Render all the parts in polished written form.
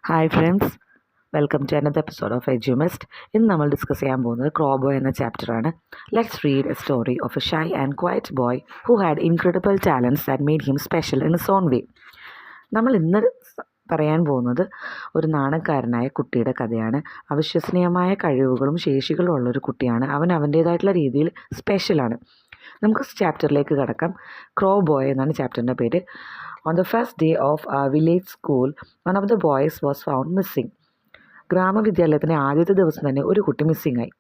Hi friends, welcome to another episode of Edumist. ഇന്ന് നമ്മൾ discuss ചെയ്യാൻ പോകുന്നത് ക്രോബോയ് എന്ന ചാപ്റ്ററാണ്. Let's read a story of a shy and quiet boy who had incredible talents that made him special in his own way. നമ്മൾ ഇന്ന് പറയാൻ പോകുന്നത് ഒരു നാണക്കാരനായ കുട്ടിയുടെ കഥയാണ്. അവിശ്വസനീയമായ കഴിവുകളും ശേഷികളും ഉള്ളൊരു കുട്ടിയാണ്. അവൻ അവൻ്റേതായിട്ടുള്ള രീതിയിൽ സ്പെഷ്യലാണ്. നമുക്ക് ചാപ്റ്ററിലേക്ക് കടക്കാം. ക്രോബോയ് എന്നാണ് ചാപ്റ്ററിൻ്റെ പേര്. On the first day of our village school, one of the boys was found missing. ഗ്രാമവിദ്യാലയത്തിൻ്റെ ആദ്യത്തെ ദിവസം തന്നെ ഒരു കുട്ടി മിസ്സിംഗ് ആയി.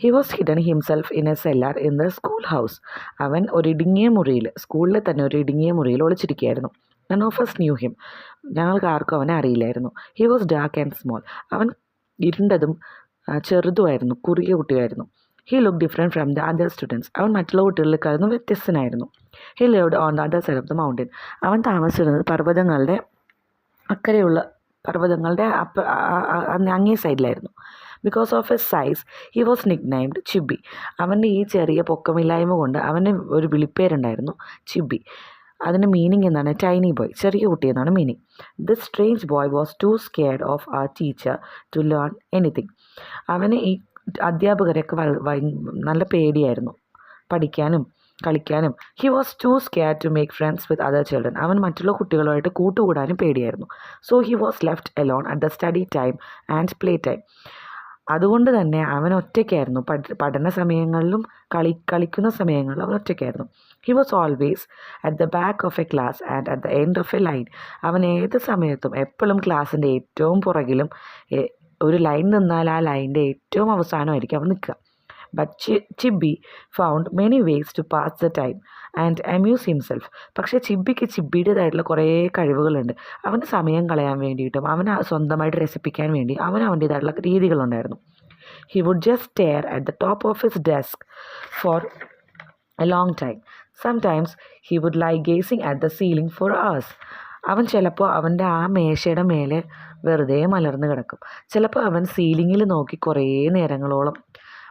He was hidden himself in a cellar in the school house. അവൻ ഒരു ഇടുങ്ങിയ മുറിയിൽ, സ്കൂളിലെ തന്നെ ഒരു ഇടുങ്ങിയ മുറിയിൽ ഒളിച്ചിരിക്കുകയായിരുന്നു. None of us knew him. ഞങ്ങൾക്ക് ആർക്കും അവനെ അറിയില്ലായിരുന്നു. He was dark and small. അവൻ ഇരുണ്ടതും ചെറുതുമായിരുന്നു, കുറുകിയ കുട്ടിയായിരുന്നു. He look different from the other students. അവൻ മറ്റുള്ള കുട്ടികളിലേക്കായിരുന്നു വ്യത്യസ്തനായിരുന്നു. He lived on the other side of the mountain. അവൻ താമസിച്ചിരുന്നത് പർവ്വതങ്ങളുടെ അക്കരെയുള്ള പർവ്വതങ്ങളുടെ അങ്ങേ സൈഡിലായിരുന്നു. Because of his size he was nicknamed Chibi. അവൻ്റെ ഈ ചെറിയ പൊക്കമില്ലായ്മ കൊണ്ട് അവന് ഒരു വിളിപ്പേരുണ്ടായിരുന്നു, ചിബി. അതിൻ്റെ മീനിങ് എന്താണ്? ടൈനി ബോയ്, ചെറിയ കുട്ടി എന്നാണ് meaning. This strange boy was too scared of a teacher to learn anything. അവന് ഈ അധ്യാപകരെയൊക്കെ നല്ല പേടിയായിരുന്നു, പഠിക്കാനും കളിക്കാനും. He was too scared to make friends with other children. അവൻ മറ്റുള്ള കുട്ടികളുമായിട്ട് കൂട്ടുകൂടാനും പേടിയായിരുന്നു. So he was left alone at the study time and play time. അതുകൊണ്ട് തന്നെ അവൻ ഒറ്റയ്ക്കായിരുന്നു. പഠന സമയങ്ങളിലും കളിക്കുന്ന സമയങ്ങളിലും അവൻ ഒറ്റയ്ക്കായിരുന്നു. He was always at the back of a class and at the end of A line. അവൻ ഏത് സമയത്തും എപ്പോഴും ക്ലാസ്സിൻ്റെ ഏറ്റവും പുറകിലും, ഒരു ലൈൻ നിന്നാൽ ആ ലൈനിൻ്റെ ഏറ്റവും അവസാനമായിരിക്കും അവൻ നിൽക്കുക. But Chibi found many ways to pass the time and amuse himself. പക്ഷേ ചിബിക്ക് ചിബിയുടേതായിട്ടുള്ള കുറേ കഴിവുകളുണ്ട്. അവന് സമയം കളയാൻ വേണ്ടിയിട്ടും അവന് സ്വന്തമായിട്ട് രസിപ്പിക്കാൻ വേണ്ടി അവൻ്റേതായിട്ടുള്ള രീതികളുണ്ടായിരുന്നു. He would just stare at the top of his desk for a long time. Sometimes he would lie gazing at the ceiling for hours. അവൻ ചിലപ്പോൾ അവൻ്റെ ആ മേശയുടെ മേലെ വെറുതെ മലർന്ന് കിടക്കും. ചിലപ്പോൾ അവൻ സീലിങ്ങിൽ നോക്കി കുറേ നേരങ്ങളോളം,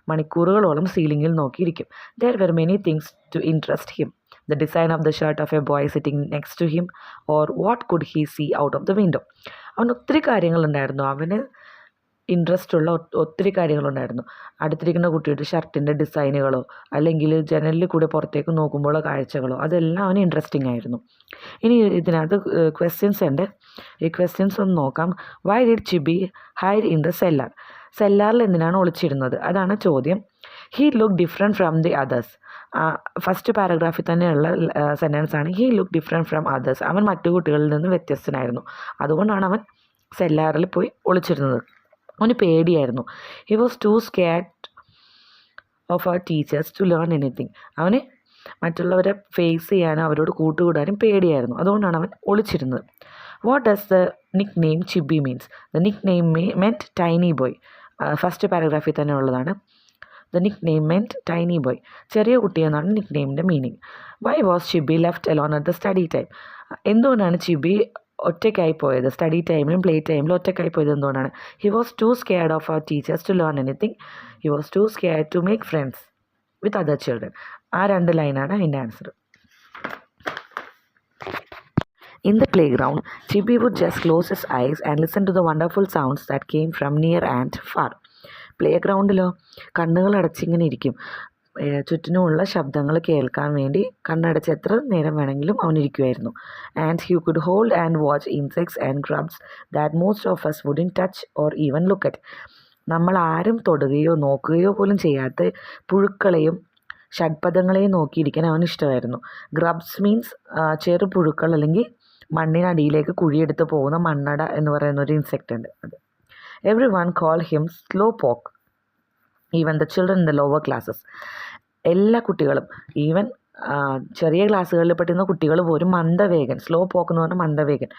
മണിക്കൂറുകളോളം സീലിങ്ങിൽ നോക്കിയിരിക്കും. There were many things to interest him. The design of the shirt of a boy sitting next to him, or what could he see out of the window. അവന് ഒത്തിരി കാര്യങ്ങളുണ്ടായിരുന്നു. അവന് ഇൻട്രസ്റ്റ് ഉള്ള ഒത്തിരി കാര്യങ്ങളുണ്ടായിരുന്നു. അടുത്തിരിക്കുന്ന കുട്ടിയുടെ ഷർട്ടിൻ്റെ ഡിസൈനുകളോ അല്ലെങ്കിൽ ജനലിൽ കൂടെ പുറത്തേക്ക് നോക്കുമ്പോഴോ കാഴ്ചകളോ, അതെല്ലാം അവന് ഇൻട്രസ്റ്റിംഗ് ആയിരുന്നു. ഇനി ഇതിനകത്ത് ക്വസ്റ്റ്യൻസ് ഉണ്ട്. ഈ ക്വസ്റ്റ്യൻസ് ഒന്ന് നോക്കാം. Why did Chibi hide in the cellar? സെല്ലാറിൽ എന്തിനാണ് ഒളിച്ചിരുന്നത്? അതാണ് ചോദ്യം. He look different from the others. First പാരഗ്രാഫിൽ തന്നെയുള്ള സെൻറ്റൻസ് ആണ്. He look different from others. അവൻ മറ്റു കുട്ടികളിൽ നിന്ന് വ്യത്യസ്തനായിരുന്നു. അതുകൊണ്ടാണ് അവൻ സെല്ലാറിൽ പോയി ഒളിച്ചിരുന്നത്. അവന് പേടിയായിരുന്നു. He was too scared of our teachers to learn anything. അവന് മറ്റുള്ളവരെ ഫേസ് ചെയ്യാനും അവരോട് കൂട്ടുകൂടാനും പേടിയായിരുന്നു. അതുകൊണ്ടാണ് അവൻ ഒളിച്ചിരുന്നത്. What does the nickname Chibi means? The nickname meant tiny boy. First പാരഗ്രാഫിൽ തന്നെ ഉള്ളതാണ്. The nickname meant tiny boy, ചെറിയ കുട്ടി എന്നാണ് നിക് നെയിമിൻ്റെ meaning. Why was Chibi left alone at the study time? എന്തുകൊണ്ടാണ് ചിബി ഒറ്റയ്ക്കായി പോയത്? സ്റ്റഡി ടൈമിലും പ്ലേ ടൈമിലും ഒറ്റയ്ക്കായി പോയത് എന്തുകൊണ്ടാണ്? He was too scared of our teachers to learn anything. He was too scared to make friends with other children. ആ രണ്ട് ലൈനാണ് അതിൻ്റെ answer. In the playground, Chibi would just close his eyes and listen to the wonderful sounds that came from near and far. പ്ലേ ഗ്രൗണ്ടിലോ കണ്ണുകൾ അടച്ചിങ്ങനെ ഇരിക്കും. ചുറ്റിനുമുള്ള ശബ്ദങ്ങൾ കേൾക്കാൻ വേണ്ടി കണ്ണടച്ച് എത്ര നേരം വേണമെങ്കിലും അവനിരിക്കുമായിരുന്നു. And he could hold and watch insects and grubs that most of us wouldn't touch or even look at. നമ്മൾ ആരും തൊടുകയോ നോക്കുകയോ പോലും ചെയ്യാത്ത പുഴുക്കളെയും ഷഡ്പദങ്ങളെയും നോക്കിയിരിക്കാൻ അവന് ഇഷ്ടമായിരുന്നു. ഗ്രബ്സ് മീൻസ് ചെറു പുഴുക്കൾ, അല്ലെങ്കിൽ മണ്ണിനടിയിലേക്ക് കുഴിയെടുത്ത് പോകുന്ന മണ്ണട എന്ന് പറയുന്ന ഒരു ഇൻസെക്റ്റ് ഉണ്ട്. അത് everyone call him slowpoke, even the children in the lower classes. എല്ലാ കുട്ടികളും, ഈവൻ ചെറിയ ക്ലാസ്സുകളിൽ പെട്ടുന്ന കുട്ടികൾ പോലും മന്ദവേഗൻ, സ്ലോ പോക്ക് എന്ന് പറഞ്ഞാൽ മന്ദവേഗൻ,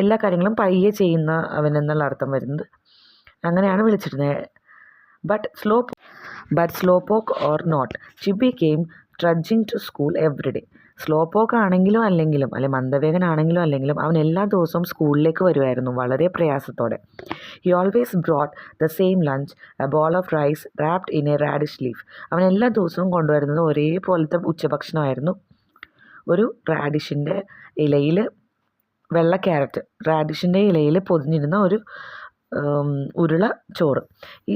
എല്ലാ കാര്യങ്ങളും പയ്യെ ചെയ്യുന്ന അവൻ എന്നുള്ള അർത്ഥം വരുന്നത്. അങ്ങനെയാണ് വിളിച്ചിരുന്നത്. But slowpoke or not, Chibi came trudging to school every day. Slowpoke ആണെങ്കിലും അല്ലെങ്കിലും, അല്ലെങ്കിൽ മന്ദവേഗനാണെങ്കിലും അല്ലെങ്കിലും, അവൻ എല്ലാ ദിവസവും സ്കൂളിലേക്ക് വരുമായിരുന്നു വളരെ പ്രയാസത്തോടെ. He always brought the same lunch, a ball of rice wrapped in a radish leaf. അവൻ എല്ലാ ദിവസവും കൊണ്ടുവരുന്നത് ഒരേപോലത്തെ ഉച്ചഭക്ഷണമായിരുന്നു. ഒരു റാഡിഷിൻ്റെ ഇലയിൽ വെള്ള ക്യാരറ്റ്, റാഡിഷിൻ്റെ ഇലയിൽ പൊതിഞ്ഞിരുന്ന ഒരു ഉരുള ചോറ്.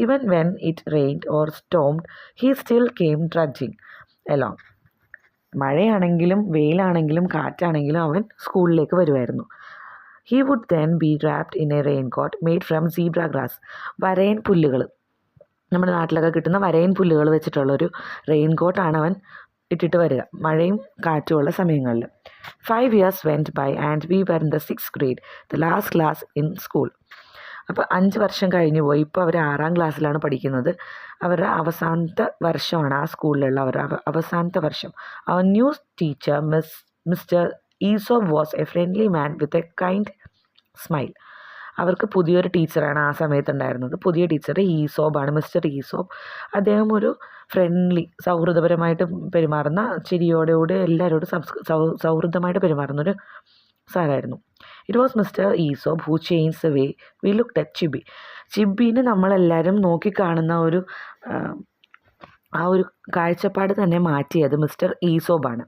Even when it rained or stormed he still came trudging along. മഴയാണെങ്കിലും വെയിലാണെങ്കിലും കാറ്റാണെങ്കിലും അവൻ സ്കൂളിലേക്ക് വരുമായിരുന്നു. He would then be wrapped in a raincoat made from zebra grass. വരയൻ പുല്ലുകൾ, നമ്മുടെ നാട്ടിലൊക്കെ കിട്ടുന്ന വരയൻ പുല്ലുകൾ വെച്ചിട്ടുള്ളൊരു റെയിൻ കോട്ടാണ് അവൻ ഇട്ടിട്ട് വരിക മഴയും കാറ്റുമുള്ള സമയങ്ങളിൽ. 5 years went by and we were in the 6th grade, the last class in school. അപ്പോൾ 5 വർഷം കഴിഞ്ഞു പോയി. ഇപ്പോൾ അവർ 6ാം ക്ലാസ്സിലാണ് പഠിക്കുന്നത്. അവരുടെ അവസാനത്തെ വർഷമാണ് ആ സ്കൂളിലുള്ള അവരുടെ അവസാനത്തെ വർഷം. Our new teacher mister Isobe was a friendly man with a kind smile. അവർക്ക് പുതിയൊരു ടീച്ചറാണ് ആ സമയത്ത് ഉണ്ടായിരുന്നത്. പുതിയ ടീച്ചർ ഈസോപ്പാണ്, മിസ്റ്റർ ഈസോപ്പ്. അദ്ദേഹം ഒരു ഫ്രണ്ട്ലി, സൗഹൃദപരമായിട്ട് പെരുമാറുന്ന, ചിരിയോടുകൂടി എല്ലാവരോടും സൗഹൃദമായിട്ട് പെരുമാറുന്നൊരു സാറായിരുന്നു. It was mister Aesop who change the way we looked at Chibi. ചിബീനെ നമ്മളെല്ലാവരും നോക്കിക്കാണുന്ന ആ ഒരു കാഴ്ചപ്പാട് തന്നെ മാറ്റിയത് മിസ്റ്റർ ഈസോപ്പാണ്.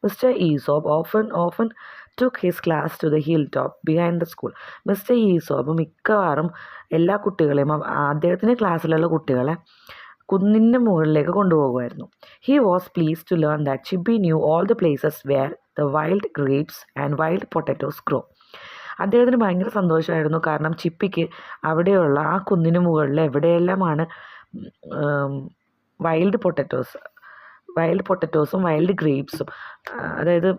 Mister Aesop often took his class to the hill top behind the school. Mister Aesop മിക്കവാറും എല്ലാ കുട്ടികളെയും, അദ്ദേഹത്തിൻ്റെ ക്ലാസ്സിലുള്ള കുട്ടികളെ കുന്നിൻ്റെ മുകളിലേക്ക് കൊണ്ടുപോകുമായിരുന്നു. He was pleased to learn that Chibi knew all the places where the wild grapes and wild potatoes grow. അദ്ദേഹത്തിന് ഭയങ്കര സന്തോഷമായിരുന്നു. കാരണം ചിപ്പിക്ക് അവിടെയുള്ള ആ കുന്നിന് മുകളിൽ എവിടെയെല്ലാമാണ് വൈൽഡ് പൊട്ടറ്റോസും വൈൽഡ് ഗ്രേപ്സും, അതായത്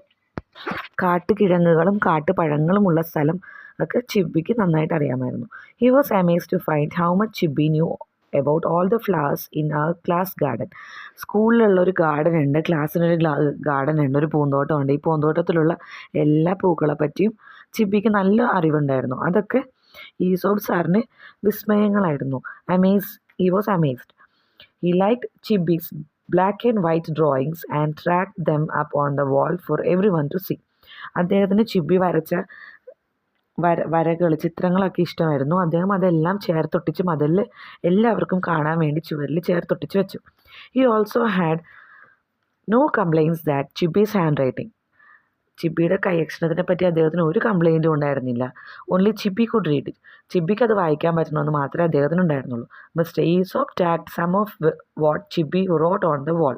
കാട്ടുകിഴങ്ങുകളും കാട്ടുപഴങ്ങളുമുള്ള സ്ഥലം ഒക്കെ ചിബിക്ക് നന്നായിട്ട് അറിയാമായിരുന്നു. He was amazed to find how much Chibi knew about all the flowers in ആ ക്ലാസ് ഗാർഡൻ. സ്കൂളിലുള്ളൊരു ഗാർഡൻ ഉണ്ട്, ക്ലാസ്സിനൊരു ഗാർഡൻ ഉണ്ട്, ഒരു പൂന്തോട്ടമുണ്ട്. ഈ പൂന്തോട്ടത്തിലുള്ള എല്ലാ പൂക്കളെ പറ്റിയും ചിബിക്ക് നല്ല അറിവുണ്ടായിരുന്നു. അതൊക്കെ ഈസോപ്പ് സാറിന് വിസ്മയങ്ങളായിരുന്നു. He was amazed. He liked Chibi's black and white drawings and tracked them up on the wall for everyone to see. അദ്ദേഹത്തിന് ചിബി വരച്ച വരകൾ, ചിത്രങ്ങളൊക്കെ ഇഷ്ടമായിരുന്നു. അദ്ദേഹം അതെല്ലാം ചേർത്തൊട്ടിച്ച് മതിൽ എല്ലാവർക്കും കാണാൻ വേണ്ടി ചുവരിൽ ചേർത്തൊട്ടിച്ച് വെച്ചു. He also had no complaints that Chibi's handwriting. ചിബിയുടെ കൈയക്ഷരത്തിനെ പറ്റി അദ്ദേഹത്തിന് ഒരു കംപ്ലൈൻറ്റും ഉണ്ടായിരുന്നില്ല. Only Chibi could read it. ചിബിക്ക് അത് വായിക്കാൻ പറ്റണമെന്ന് മാത്രമേ അദ്ദേഹത്തിന് ഉണ്ടായിരുന്നുള്ളൂ. Mister Aesop talked some of what Chibi wrote on the wall.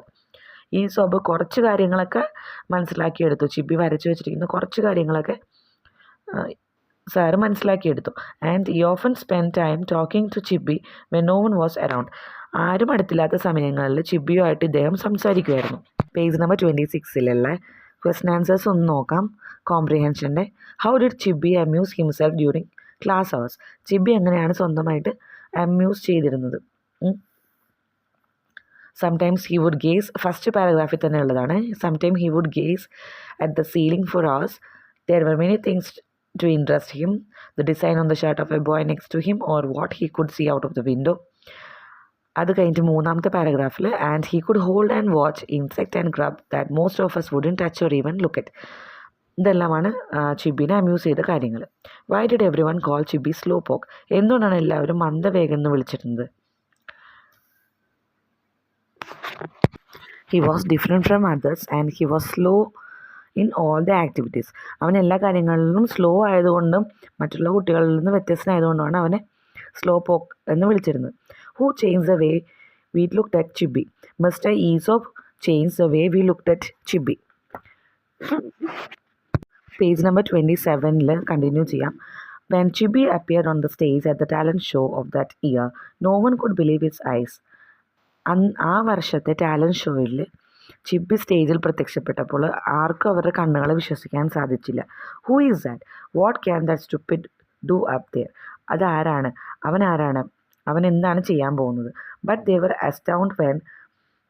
Aesop കുറച്ച് കാര്യങ്ങളൊക്കെ മനസ്സിലാക്കിയെടുത്തു. ചിബി വരച്ചു വെച്ചിരിക്കുന്ന കുറച്ച് കാര്യങ്ങളൊക്കെ സാറ് മനസ്സിലാക്കിയെടുത്തു. And he often spend time talking to Chibi when no one was around. ആരും അടുത്തില്ലാത്ത സമയങ്ങളിൽ ചിബിയുമായിട്ട് ഇദ്ദേഹം സംസാരിക്കുമായിരുന്നു. പേജ് നമ്പർ 26 ക്വസ്റ്റൻ ആൻസേഴ്സ് ഒന്ന് നോക്കാം. കോംപ്രിഹെൻഷൻ്റെ how did Chibi amuse himself during class hours. Chibi എങ്ങനെയാണ് സ്വന്തമായിട്ട് അമ്യൂസ് ചെയ്തിരുന്നത്? Sometimes he would gaze, first പാരഗ്രാഫിൽ തന്നെ ഉള്ളതാണ്. Sometime he would gaze at the ceiling for hours. There were many things to interest him. The design on the shirt of a boy next to him or what he could see out of the window. അത് കഴിഞ്ഞിട്ട് 3ാമത്തെ പാരഗ്രാഫിൽ and he could hold and watch insect and grub that most of us wouldn't touch or even look at. ഇതെല്ലാമാണ് ചിബിനെ amuse ചെയ്ത കാര്യങ്ങൾ. Why did every one call ചിബി slow പോക്ക്. എന്തുകൊണ്ടാണ് എല്ലാവരും മന്ദവേഗം എന്ന് വിളിച്ചിരുന്നത്? He was different from others and he was slow in all the activities. അവൻ എല്ലാ കാര്യങ്ങളിലും സ്ലോ ആയതുകൊണ്ടും മറ്റുള്ള കുട്ടികളിൽ നിന്ന് വ്യത്യസ്തനായതുകൊണ്ടാണ് അവനെ സ്ലോ പോക്ക് എന്ന് വിളിച്ചിരുന്നത്. Who changed the way we looked at Chibi? Mr. Aesop changed the way we looked at Chibi. Page number 27 continue ചെയ്യാം. When Chibi appeared on the stage at the talent show of that year, no one could believe his eyes. ആ വർഷത്തെ talent ഷോയിൽ ചിബി സ്റ്റേജിൽ പ്രത്യക്ഷപ്പെട്ടപ്പോൾ ആർക്കും അവരുടെ കണ്ണുകളെ വിശ്വസിക്കാൻ സാധിച്ചില്ല. Who is that? What can that stupid do up there? അതാരാണ്? അവൻ എന്താണ് ചെയ്യാൻ പോകുന്നത്? But they were astound when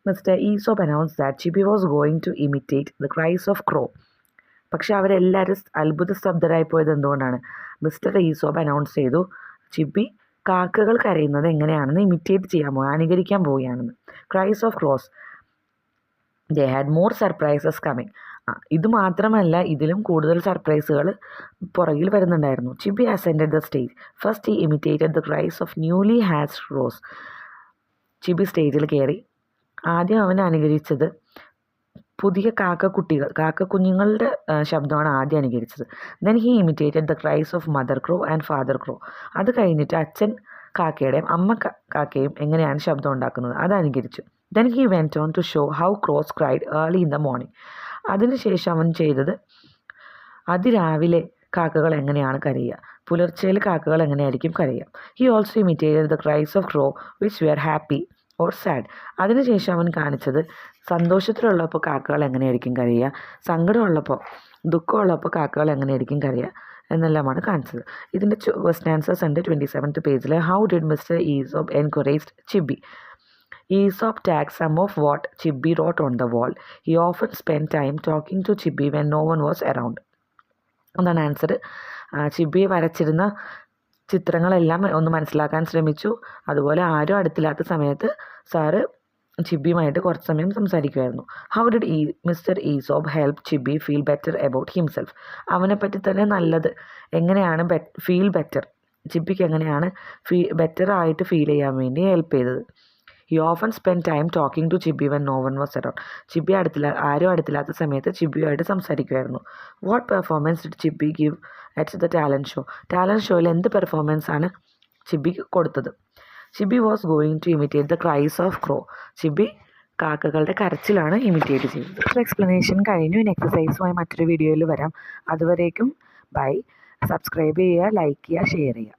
mister Aesop announce that Chibi was going to imitate the cries of crow. പക്ഷെ അവരെല്ലാവരും അത്ഭുത സ്തബ്ധരായി പോയത് എന്തുകൊണ്ടാണ്? മിസ്റ്റർ ഈസോപ്പ് അനൗൺസ് ചെയ്തു ചിബി കാക്കകൾ കരയുന്നത് എങ്ങനെയാണെന്ന് ഇമിറ്റേറ്റ് ചെയ്യാൻ അനുകരിക്കാൻ പോവുകയാണെന്ന്. Cries of crows. They had more surprises coming. ഇത് മാത്രമല്ല, ഇതിലും കൂടുതൽ സർപ്രൈസുകൾ പുറകിൽ വരുന്നുണ്ടായിരുന്നു. Chibi ascended the stage. First he imitated the cries of newly hatched crows. Chibi സ്റ്റേജിൽ കയറി. ആദ്യം അവൻ അനുകരിച്ചത് പുതിയ കാക്കക്കുഞ്ഞുങ്ങളുടെ ശബ്ദമാണ് ആദ്യം അനുകരിച്ചത്. Then he imitated the cries of mother crow and father crow. അത് കഴിഞ്ഞിട്ട് അച്ഛൻ കാക്കയുടെയും അമ്മ കാക്കയും എങ്ങനെയാണ് ശബ്ദം ഉണ്ടാക്കുന്നത് അത് അനുകരിച്ചു. Then he went on to show how crows cried early in the morning. അതിനുശേഷം അവൻ ചെയ്തത് അതിരാവിലെ കാക്കകൾ എങ്ങനെയാണ് കരയുക, പുലർച്ചയിൽ കാക്കകൾ എങ്ങനെയായിരിക്കും കരയുക. He also imitated the cries of crow which were happy or sad. അതിനുശേഷം അവൻ കാണിച്ചത് സന്തോഷത്തിലുള്ളപ്പോൾ കാക്കകൾ എങ്ങനെയായിരിക്കും കരയുക, സങ്കടമുള്ളപ്പോൾ ദുഃഖമുള്ളപ്പോൾ കാക്കകൾ എങ്ങനെയായിരിക്കും കരയുക എന്നെല്ലാമാണ് കാണിച്ചത്. ഇതിൻ്റെ ക്വസ്റ്റ്യൻ ആൻസേഴ്സ് ഉണ്ട് 27th പേജിൽ. How did mister Aesop encouraged ചിബി? Aesop tagged some of what Chibi wrote on the wall. He often spent time talking to Chibi when no one was around. അതാണ് ആൻസർ. ചിബി വരച്ചിരുന്ന ചിത്രങ്ങളെല്ലാം ഒന്ന് മനസ്സിലാക്കാൻ ശ്രമിച്ചു. അതുപോലെ ആരും അടുത്തില്ലാത്ത സമയത്ത് സാറ് ചിബിയുമായിട്ട് കുറച്ച് സമയം സംസാരിക്കുമായിരുന്നു. How did mister Aesop help Chibi feel better about himself? അവനെപ്പറ്റി തന്നെ നല്ലത് എങ്ങനെയാണ് ഫീൽ ബെറ്റർ, ചിബിക്ക് എങ്ങനെയാണ് ബെറ്ററായിട്ട് ഫീൽ ചെയ്യാൻ വേണ്ടി ഹെൽപ്പ് ചെയ്തത്? He often spend time talking to Chibi when no one was around. ആരും അടുത്തില്ലാത്ത സമയത്ത് ചിബിയുമായിട്ട് സംസാരിക്കുമായിരുന്നു. What performance did Chibi give at the talent show? Talent ഷോയിൽ എന്ത് പെർഫോമൻസ് ആണ് ചിബി കൊടുത്തത്? Chibi was going to imitate the cries of crow. Chibi കാക്കകളുടെ കരച്ചിലാണ് ഇമിറ്റേറ്റ് ചെയ്തത്. എക്സ്പ്ലനേഷൻ കഴിഞ്ഞു. ഇനി എക്സസൈസുമായി മറ്റൊരു വീഡിയോയിൽ വരാം. അതുവരേക്കും ബൈ. സബ്സ്ക്രൈബ് ചെയ്യുക, ലൈക്ക് ചെയ്യുക, ഷെയർ ചെയ്യുക.